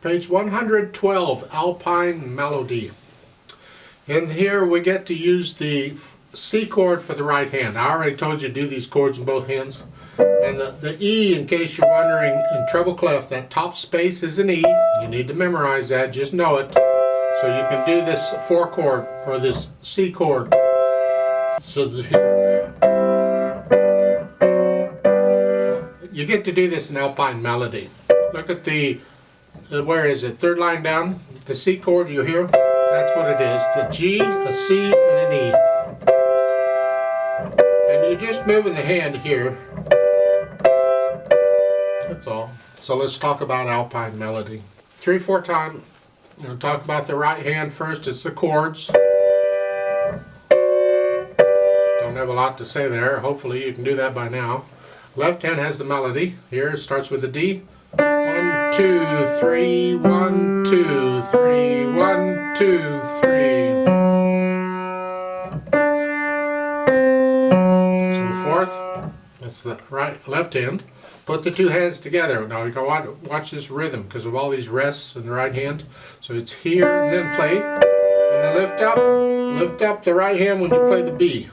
Page 112, Alpine Melody. In here we get to use the C chord for the right hand. I already told you to do these chords in both hands. And the E, in case you're wondering, in treble clef, that top space is an E. You need to memorize that, just know it. So you can do this 4 chord, or this C chord. So you get to do this in Alpine Melody. Look at the, where is it? Third line down, the C chord you hear? That's what it is. The G, a C, and an E. And you're just moving the hand here. That's all. So let's talk about Alpine Melody. 3/4 time. We'll talk about the right hand first. It's the chords. Don't have a lot to say there. Hopefully you can do that by now. Left hand has the melody. Here it starts with a D. 1, 2, 3, 1, 2, 3, 1, 2, 3. So fourth, that's the left hand. Put the two hands together. Now you can watch this rhythm because of all these rests in the right hand. So it's here and then play. And then lift up the right hand when you play the B.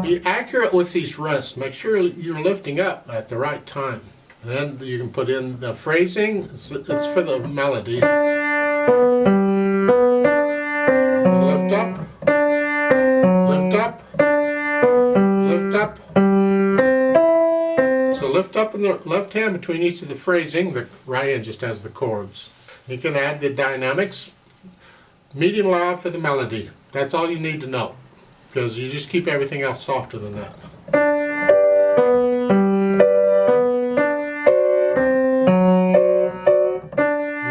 Be accurate with these rests. Make sure you're lifting up at the right time. And then you can put in the phrasing. It's for the melody. Lift up, lift up, lift up. So lift up in the left hand between each of the phrasing. The right hand just has the chords. You can add the dynamics. Medium loud for the melody. That's all you need to know, because you just keep everything else softer than that.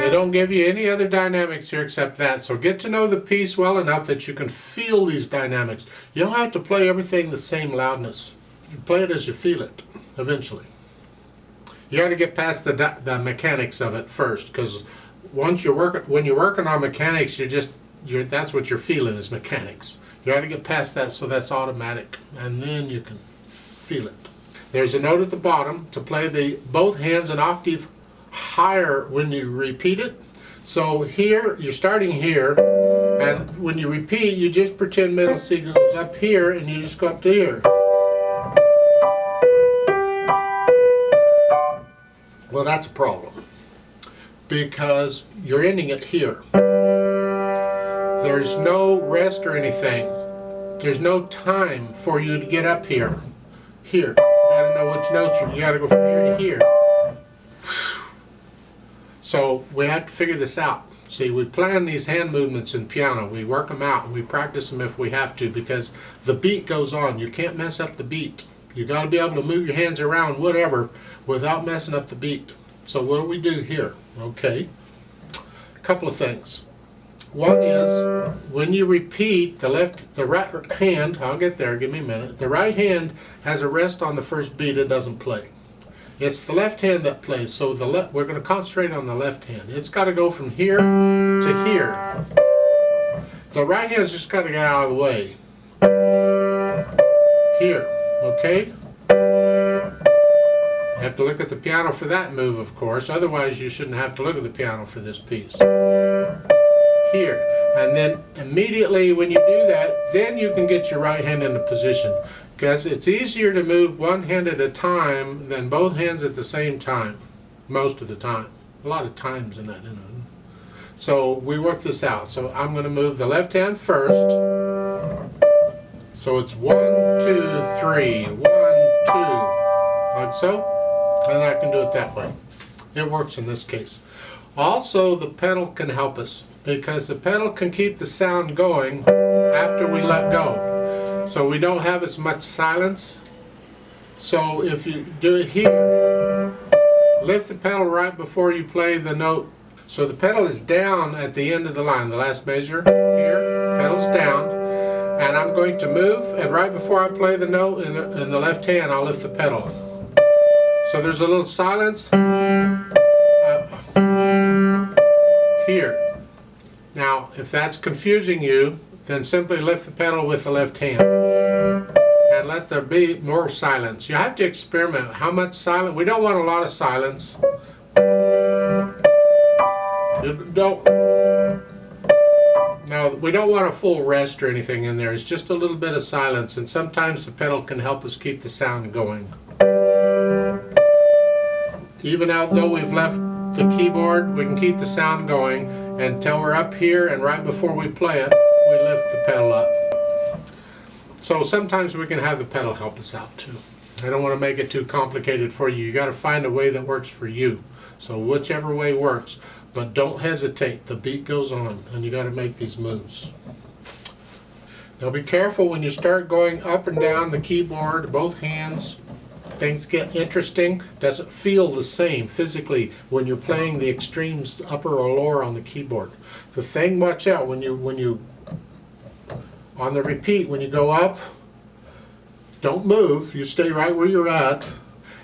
They don't give you any other dynamics here except that, so get to know the piece well enough that you can feel these dynamics. You don't have to play everything the same loudness. You play it as you feel it, eventually. You got to get past the mechanics of it first, because when you're working on mechanics, that's what you're feeling is mechanics. You got to get past that so that's automatic, and then you can feel it. There's a note at the bottom to play both hands an octave higher when you repeat it. So here, you're starting here, and when you repeat, you just pretend middle C goes up here, and you just go up to here. Well, that's a problem, because you're ending it here. There's no rest or anything. There's no time for you to get up here. Here. You gotta know which notes you gotta go from here to here. So we have to figure this out. See, we plan these hand movements in piano. We work them out and we practice them if we have to, because the beat goes on. You can't mess up the beat. You gotta be able to move your hands around, whatever, without messing up the beat. So what do we do here? Okay. A couple of things. One is, when you repeat, the right hand, I'll get there, give me a minute. The right hand has a rest on the first beat, it doesn't play. It's the left hand that plays, so we're going to concentrate on the left hand. It's got to go from here to here. The right hand's just got to get out of the way. Here, okay? You have to look at the piano for that move, of course, otherwise you shouldn't have to look at the piano for this piece. Here, and then immediately when you do that, then you can get your right hand into position, because it's easier to move one hand at a time than both hands at the same time, most of the time. A lot of times in that, you know. So we work this out. So I'm going to move the left hand first. So it's 1, 2, 3, 1, 2, like so, and I can do it that way. It works in this case. Also, the pedal can help us, because the pedal can keep the sound going after we let go. So we don't have as much silence. So if you do it here, lift the pedal right before you play the note. So the pedal is down at the end of the line, the last measure here, the pedal's down. And I'm going to move, and right before I play the note in the left hand, I'll lift the pedal. So there's a little silence here. Now, if that's confusing you, then simply lift the pedal with the left hand. And let there be more silence. You have to experiment. How much silence? We don't want a lot of silence. Now, we don't want a full rest or anything in there. It's just a little bit of silence, and sometimes the pedal can help us keep the sound going. Even though we've left the keyboard, we can keep the sound going until we're up here, and right before we play it, we lift the pedal up. So sometimes we can have the pedal help us out too. I don't want to make it too complicated for you. You got to find a way that works for you. So whichever way works, but don't hesitate. The beat goes on, and you got to make these moves. Now be careful when you start going up and down the keyboard, both hands. Things get interesting. Doesn't feel the same physically when you're playing the extremes, upper or lower on the keyboard. The thing, watch out when you on the repeat, when you go up, don't move. You stay right where you're at,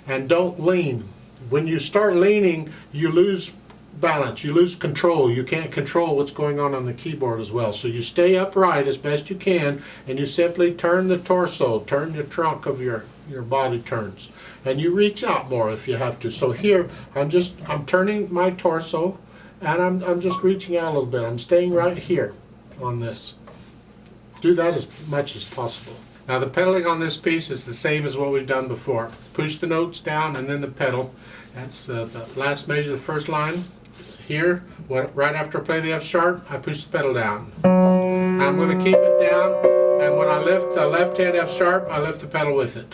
and don't lean. When you start leaning, you lose balance, you lose control. You can't control what's going on the keyboard as well. So you stay upright as best you can, and you simply turn the torso, turn the trunk of your body turns, and you reach out more if you have to. So here, I'm turning my torso, and I'm just reaching out a little bit. I'm staying right here on this. Do that as much as possible. Now the pedaling on this piece is the same as what we've done before. Push the notes down and then the pedal. That's the last measure, the first line. Here, right after I play the F sharp, I push the pedal down. I'm going to keep it down, and when I lift the left hand F sharp, I lift the pedal with it.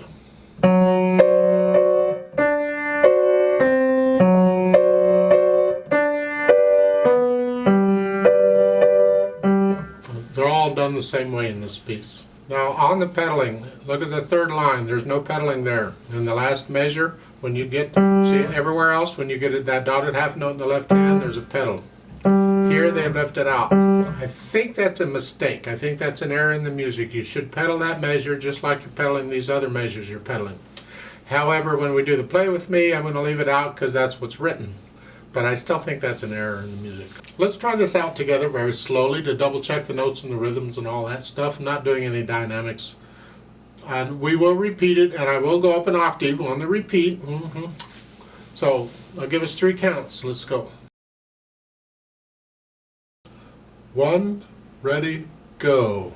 They're all done the same way in this piece. Now on the pedaling, look at the third line. There's no pedaling there. In the last measure, when you get, see everywhere else, when you get that dotted half note in the left hand, there's a pedal. Here they've left it out. I think that's a mistake. I think that's an error in the music. You should pedal that measure just like you're pedaling these other measures you're pedaling. However, when we do the play with me, I'm going to leave it out because that's what's written. But I still think that's an error in the music. Let's try this out together very slowly to double check the notes and the rhythms and all that stuff. I'm not doing any dynamics. And we will repeat it, and I will go up an octave on the repeat. So I'll give us 3 counts. Let's go. 1, ready, go.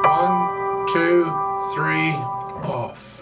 One, two, three, off.